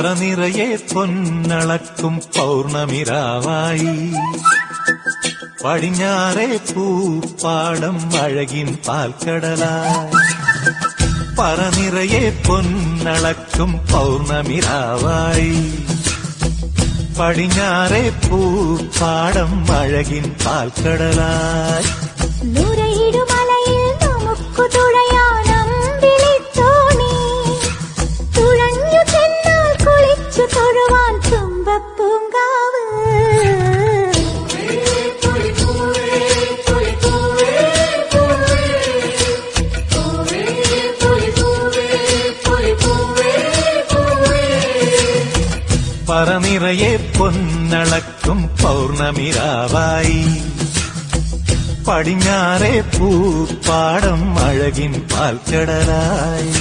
പറനിറയെ പൊന്നളക്കും പൗർണമിരാവായി പടിഞ്ഞാറേ പൂപ്പാടം അഴകിൻ പാൽക്കടലായി പറനിറയെ പൊന്നളക്കും പൗർണമിരാവായി പടിഞ്ഞാറേ പൂപ്പാടം അഴകിൻ പാൽക്കടലായി നുരയിടുമലയിൽ നമുക്കു തുഴയാനം വിളിത്തോണി തുഴഞ്ഞു ചെന്നാൽ കുളിച്ചു തൊഴുവാൻ തുമ്പപ്പൂങ്കാവ് പറനിറയെ പൊന്നളക്കും പൗർണമിരാവായി പടിഞ്ഞാറേ പൂപ്പാടം അഴകിൻ പാൽക്കടലായി